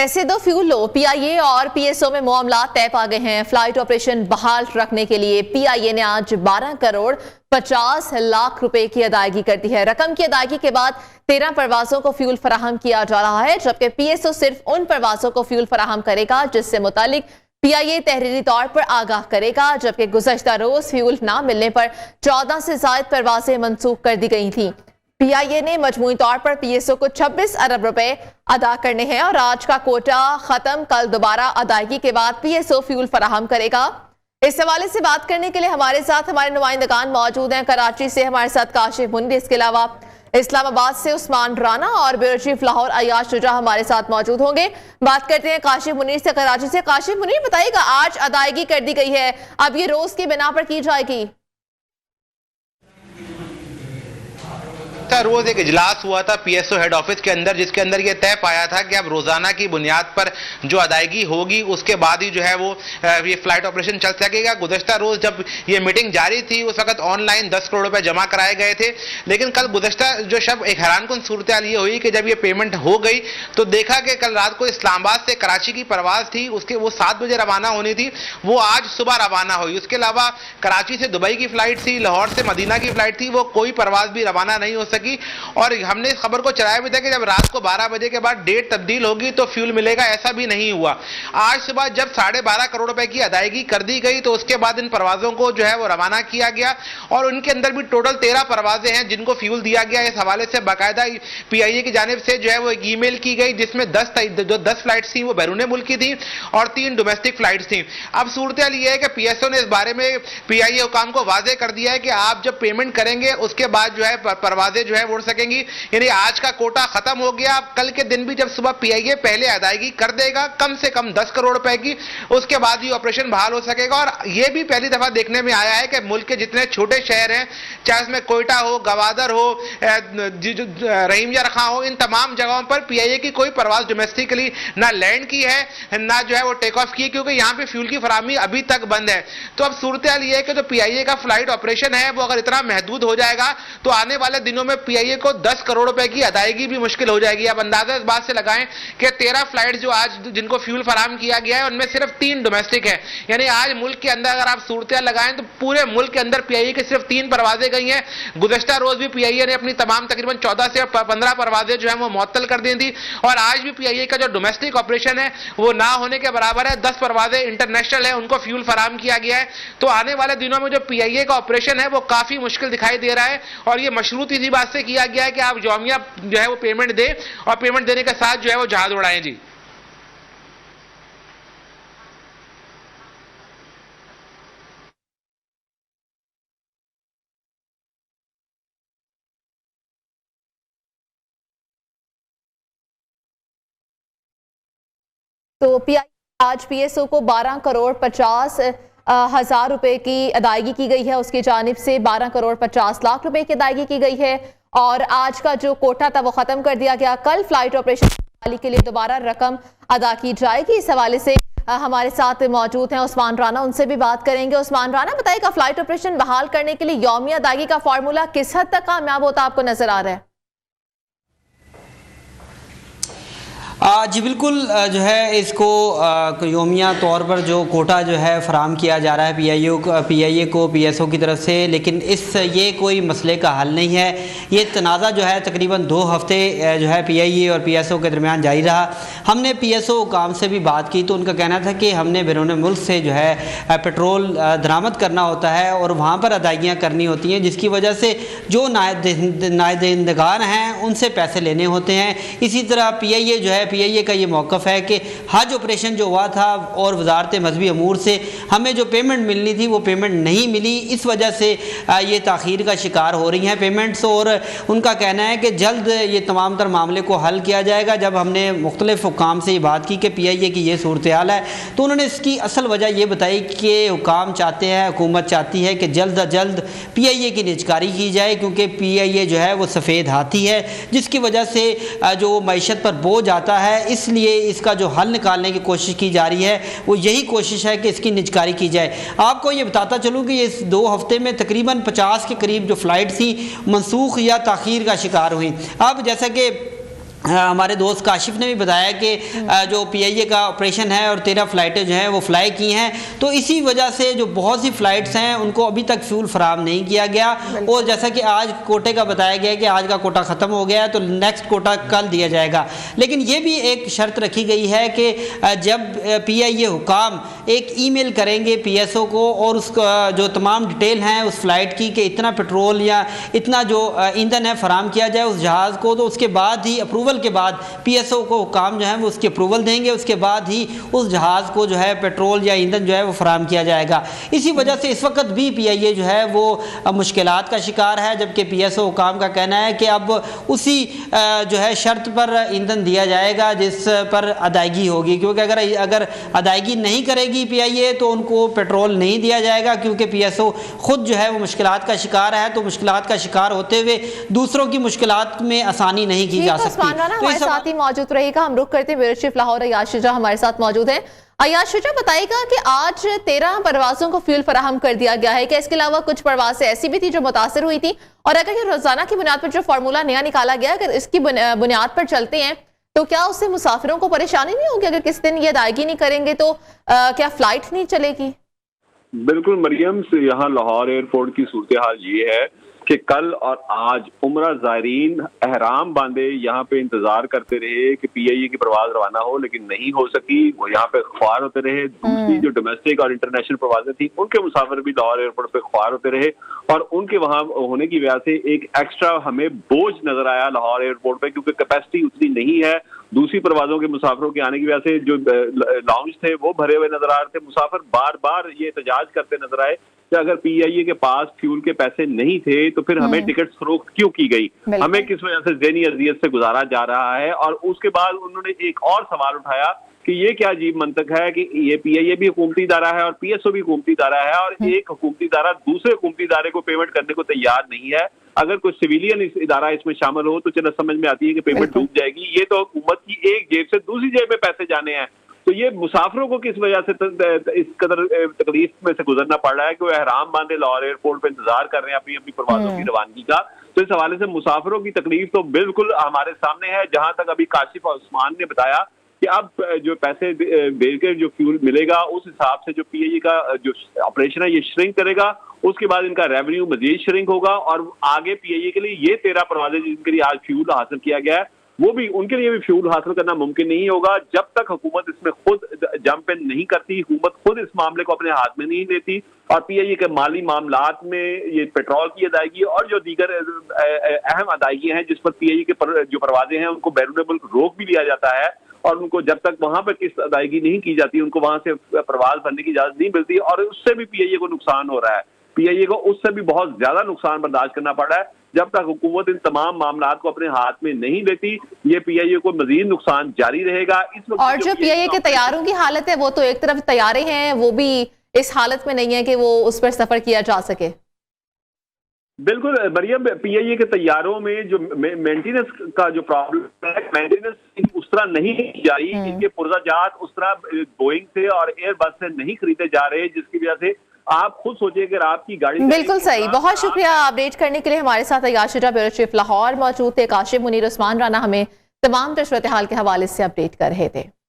पैसे दो फ्यूल लो। पीआईए और पीएसओ में मामला तय पा गए हैं। फ्लाइट ऑपरेशन बहाल रखने के लिए पीआईए ने आज 12 करोड़ 50 लाख रुपए की अदायगी कर दी है। रकम की अदायगी के बाद 13 परवाजों को फ्यूल फराहम किया जा रहा है, जबकि पीएसओ सिर्फ उन परवाजों को फ्यूल फराहम करेगा जिससे मुतालिक पीआईए तहरीरी तौर पर आगाह करेगा। जबकि गुज़श्ता रोज फ्यूल ना मिलने पर 14 से ज्यादा परवाजें मंसूख कर दी गई थी। पीआईए ने मजमूई तौर पर पीएसओ को 26 अरब रुपए अदा करने हैं और आज का कोटा खत्म। कल दोबारा अदायगी के बाद पीएसओ फ्यूल फराहम करेगा। इस हवाले से बात करने के लिए हमारे साथ हमारे नुमाइंदगान मौजूद हैं। कराची से हमारे साथ काशिफ मुनीर, इसके अलावा इस्लामाबाद से उस्मान राना और ब्यूरो चीफ लाहौर अयाज शुजा हमारे साथ मौजूद होंगे। बात करते हैं काशिफ मुनीर से कराची से। काशिफ मुनीर, बताइएगा, आज अदायगी कर दी गई है, अब ये रोज की बिना पर की जाएगी? रोज एक इजलास हुआ था पीएसओ हेड ऑफिस के अंदर, जिसके अंदर ये तय पाया था कि अब रोजाना की बुनियाद पर जो अदायगी होगी उसके बाद ही जो है वो ये फ्लाइट ऑपरेशन चल सकेगा। गुज़श्ता रोज जब ये मीटिंग जारी थी उस वक्त ऑनलाइन 10 करोड़ रुपए जमा कराए गए थे, लेकिन कल गुज़श्ता जो शब एक हैरानकुन सूरत हाल ये हुई कि जब ये पेमेंट हो गई तो देखा कि कल रात को इस्लामाबाद से कराची की परवाज थी, उसके वो 7 बजे रवाना होनी थी, वो आज सुबह रवाना हुई। उसके अलावा कराची से दुबई की फ्लाइट थी, लाहौर से मदीना की फ्लाइट थी, वो कोई परवाज भी रवाना नहीं हो सकी। और हमने इस खबर को चलाया भी था कि जब रात को 12 बजे के बाद डेट तब्दील होगी तो फ्यूल मिलेगा, ऐसा भी नहीं हुआ। आज सुबह जब 12.5 करोड़ रुपए की अदायगी कर दी गई तो उसके बाद इन परवाजों को जो है वो रवाना किया गया और उनके अंदर भी टोटल 13 परवाजें हैं जिनको फ्यूल दिया गया। इस हवाले से बाकायदा पीआईए की जानिब से जो है वो एक ईमेल की गई जिसमें 10 फ्लाइट्स थी वो बैरून मुल्क की थी और 3 डोमेस्टिक फ्लाइट्स थी। अब सूरत हाल ये है कि पीएसओ ने इस बारे में पीआईए हुकाम को वाजे कर दिया है कि आप जब पेमेंट करेंगे उसके बाद जो है परवाजें जो है उड़ सकेंगी। यानी आज का कोटा खत्म हो गया। कल के दिन भी जब सुबह पीआईए पहले अदायगी कर देगा कम से कम 10 करोड़ रुपए की, उसके बाद ही ऑपरेशन बहाल हो सकेगा। और यह भी पहली दफा देखने में आया है कि मुल्क के जितने छोटे शहर हैं, चाहे उसमें कोयटा हो, गवादर हो, रहीम या रखा हो, इन तमाम जगहों पर पीआईए की कोई परवाज डोमेस्टिकली ना लैंड की है ना जो है वो टेक ऑफ की है, क्योंकि यहां पे फ्यूल की फराहमी अभी तक बंद है। तो अब सूरत हाल यह है कि जो पीआईए का फ्लाइट ऑपरेशन है वो अगर इतना महदूद हो जाएगा तो आने वाले दिनों में पीआईए को 10 करोड़ रुपए की अदायगी भी मुश्किल हो जाएगी। अब अंदाजा इस बात से लगाएं कि 13 फ्लाइट जो आज जिनको फ्यूल फराहम किया गया है उनमें सिर्फ 3 डोमेस्टिक है। यानी आज मुल्क के अंदर अगर आप सूरत लगाएं तो पूरे मुल्क के अंदर पीआईए की सिर्फ 3 परवाजें गई हैं। गुज़श्ता रोज भी पीआईए ने अपनी तमाम तकरीबन 14 से 15 परवाजें जो है वो मुअत्तल कर दी थी और आज भी पीआईए का जो डोमेस्टिक ऑपरेशन है वो ना होने के बराबर है। 10 परवाजें इंटरनेशनल है, उनको फ्यूल फराहम किया गया है। तो आने वाले दिनों में जो पीआईए का ऑपरेशन है वो काफी मुश्किल दिखाई दे रहा है और ये मशरूत इसी बात से किया गया है कि आप जौमिया जो है वो पेमेंट दे और पेमेंट देने के साथ जो है वो जहाज उड़ाएं। जी तो आज पीएसओ को 12 करोड़ 50 हजार रुपए की अदायगी की गई है। उसकी जानिब से 12 करोड़ 50 लाख रुपए की अदायगी की गई है और आज का जो कोटा था वो खत्म कर दिया गया। कल फ्लाइट ऑपरेशन के लिए दोबारा रकम अदा की जाएगी। इस हवाले से हमारे साथ मौजूद हैं उस्मान राना, उनसे भी बात करेंगे। उस्मान राना, बताइएगा, फ्लाइट ऑपरेशन बहाल करने के लिए यौमिया अदायगी का फॉर्मूला किस हद तक कामयाब होता आपको नजर आ रहा है? जी बिल्कुल, जो है इसको यौमिया तौर पर जो कोटा जो है फ़राहम किया जा रहा है पीआईए को पीएसओ की तरफ से, लेकिन ये कोई मसले का हल नहीं है। ये तनाज़ा जो है तकरीबन 2 हफ्ते जो है पीआईए और पीएसओ के दरमियान जारी रहा। हमने पीएसओ हुकाम से भी बात की तो उनका कहना था कि हमने बैरून मुल्क से जो है पेट्रोल दरामद करना होता है और वहाँ पर अदायगियाँ करनी होती हैं, जिसकी वजह से जो नायदहिंदगान हैं उनसे पैसे लेने होते हैं। इसी तरह पीआईए जो है पीआईए का ये मौक़िफ़ है कि हज ऑपरेशन जो हुआ था और वजारत मजहबी अमूर से हमें जो पेमेंट मिलनी थी वो पेमेंट नहीं मिली, इस वजह से ये ताख़ीर का शिकार हो रही हैं पेमेंट्स। और उनका कहना है कि जल्द ये तमाम तर मामले को हल किया जाएगा। जब हमने मुख्तलिफ़ हुकाम से ये बात की कि पीआईए की ये सूरत हाल है तो उन्होंने इसकी असल वजह ये बताई कि हुकाम चाहते हैं, हुकूमत चाहती है कि जल्द अज जल्द पीआईए की निजकारी की जाए, क्योंकि पीआईए जो है वो सफ़ेद हाथी है जिसकी वजह से जो मईशत पर बोझ आता है, इसलिए इसका जो हल निकालने की कोशिश की जा रही है वो यही कोशिश है कि इसकी निजकारी की जाए। आपको ये बताता चलूँ कि इस 2 हफ्ते में तकरीबन 50 के करीब जो फ़्लाइट थी मनसूख या ताख़ीर का शिकार हुई। अब जैसा कि हमारे दोस्त काशिफ ने भी बताया कि जो पीआईए का ऑपरेशन है और 13 फ़्लाइटें जो हैं वो फ्लाई की हैं, तो इसी वजह से जो बहुत सी फ़्लाइट्स हैं उनको अभी तक फ्यूल फराम नहीं किया गया। और जैसा कि आज कोटे का बताया गया कि आज का कोटा ख़त्म हो गया है तो नेक्स्ट कोटा कल दिया जाएगा। लेकिन ये भी एक शर्त रखी गई है कि जब पीआईए हुकाम एक ईमेल करेंगे पीएसओ को और उसका जो तमाम डिटेल हैं उस फ़्लाइट की कि इतना पेट्रोल या इतना जो ईंधन है फराम किया जाए उस जहाज़ को, तो उसके बाद ही अप्रूवल के बाद पीएसओ को काम जो है वो उसकी अप्रूवल देंगे, उसके बाद ही उस जहाज़ को जो है पेट्रोल या ईंधन जो है वो फराम किया जाएगा। इसी वजह से इस वक्त भी पीआईए जो है वो मुश्किलात का शिकार है, जबकि पीएसओ काम का कहना है कि अब उसी जो है शर्त पर ईंधन दिया जाएगा जिस पर अदायगी होगी, क्योंकि अगर अदायगी नहीं करेगी पीआईए तो उनको पेट्रोल नहीं दिया जाएगा, क्योंकि पीएसओ खुद जो है वो मुश्किलात का शिकार है। तो मुश्किलात का शिकार होते हुए दूसरों की मुश्किलात में आसानी नहीं की जा सकती। हमारे साथ ही मौजूद रहेगा। हम रुक करते हैं ब्यूरो चीफ लाहौर अय्याज शुजा हमारे साथ मौजूद है। अय्याज शुजा बताएगा कि आज 13 परवाजों को फ्यूल फराहम कर दिया गया है, क्या इसके अलावा कुछ परवाजें ऐसी भी थी जो मुतासर हुई थी, और अगर ये रोजाना की बुनियाद पर जो फार्मूला नया निकाला गया अगर इसकी बुनियाद पर चलते हैं तो क्या उससे मुसाफिरों को परेशानी नहीं होगी? अगर किसी दिन ये अदायगी नहीं करेंगे तो क्या फ्लाइट नहीं चलेगी? बिल्कुल मरियम, से यहाँ लाहौर एयरपोर्ट की सूरत हाल ये है कि कल और आज उम्रा ज़ायरीन एहराम बांधे यहाँ पे इंतजार करते रहे कि पीआईए की परवाज रवाना हो, लेकिन नहीं हो सकी। वो यहाँ पे ख्वार होते रहे। दूसरी जो डोमेस्टिक और इंटरनेशनल परवाजें थी उनके मुसाफिर भी लाहौर एयरपोर्ट पे ख्वार होते रहे, और उनके वहाँ होने की वजह से एक एक्स्ट्रा हमें बोझ नजर आया लाहौर एयरपोर्ट पे, क्योंकि कैपेसिटी उतनी नहीं है। दूसरी परवाजों के मुसाफिरों के आने की वजह से जो लाउंज थे वो भरे हुए नजर आ रहे थे। मुसाफिर बार बार ये एहतजाज करते नजर आए कि अगर पीआईए के पास फ्यूल के पैसे नहीं थे तो फिर हमें टिकट फरोख्त क्यों की गई, हमें किस वजह से ज़हनी अज़ियत से गुजारा जा रहा है। और उसके बाद उन्होंने एक और सवाल उठाया कि ये क्या अजीब मंतक है कि ये पीआईए भी हुकूमती इदारा है और पीएसओ भी हुकूमती इदारा है, और एक हुकूमती इदारा दूसरे हुकूमती इदारे को पेमेंट करने को तैयार नहीं है। अगर कोई सिविलियन इदारा इसमें शामिल हो तो चलो समझ में आती है कि पेमेंट डूब जाएगी। ये तो हुकूमत की एक जेब से दूसरी जेब में पैसे जाने हैं। तो ये मुसाफिरों को किस वजह से इस कदर तकलीफ में से गुजरना पड़ रहा है कि वो एहराम बांधे लाहौर एयरपोर्ट पे इंतजार कर रहे हैं अपनी अपनी परवाजों की रवानगी का। तो इस हवाले से मुसाफिरों की तकलीफ तो बिल्कुल हमारे सामने है। जहां तक अभी काशिफ और उस्मान ने बताया कि अब जो पैसे देकर जो फ्यूल मिलेगा उस हिसाब से जो पीआईए का जो ऑपरेशन है ये श्रिंक करेगा, उसके बाद इनका रेवेन्यू मजीद श्रिंक होगा, और आगे पीआईए के लिए ये 13 परवाजें जिनके लिए आज फ्यूल हासिल किया गया है वो भी उनके लिए भी फ्यूल हासिल करना मुमकिन नहीं होगा जब तक हुकूमत इसमें खुद जंप इन नहीं करती, हुकूमत खुद इस मामले को अपने हाथ में नहीं लेती और पीआईए के माली मामलात में ये पेट्रोल की अदायगी और जो दीगर अहम अदायगी हैं जिस पर पीआईए के जो परवाजें हैं उनको बैरून मुल्क रोक भी लिया जाता है, और उनको जब तक वहां पर किस अदायगी नहीं की जाती उनको वहां से प्रवास भरने की इजाजत नहीं मिलती, और उससे भी पीआईए को नुकसान हो रहा है। पीआईए को उससे भी बहुत ज्यादा नुकसान बर्दाश्त करना पड़ रहा है। जब तक हुकूमत इन तमाम मामलात को अपने हाथ में नहीं लेती ये पीआईए को मजीद नुकसान जारी रहेगा। इस वक्त और जो पीआईए के तैयारों की हालत है वो तो एक तरफ तैयारे हैं, वो भी इस हालत में नहीं है कि वो उस पर सफर किया जा सके। बिल्कुल मरियम, पीआईए के तैयारों में जो मेंटेनेंस का जो प्रॉब्लम है, मेंटेनेंस उस तरह नहीं की जा रही, इनके पुर्जाजात उस तरह बोइंग से और एयरबस से नहीं खरीदे जा रहे, जिसकी वजह से आप खुद सोचिए अगर आपकी गाड़ी बिल्कुल सही। बहुत शुक्रिया अपडेट करने के लिए। हमारे साथ अय्याज शुजा ब्यूरो चीफ लाहौर मौजूद थे। काशिफ, मुनीर, उस्मान राना हमें तमाम सूरत हाल के हवाले से अपडेट कर रहे थे।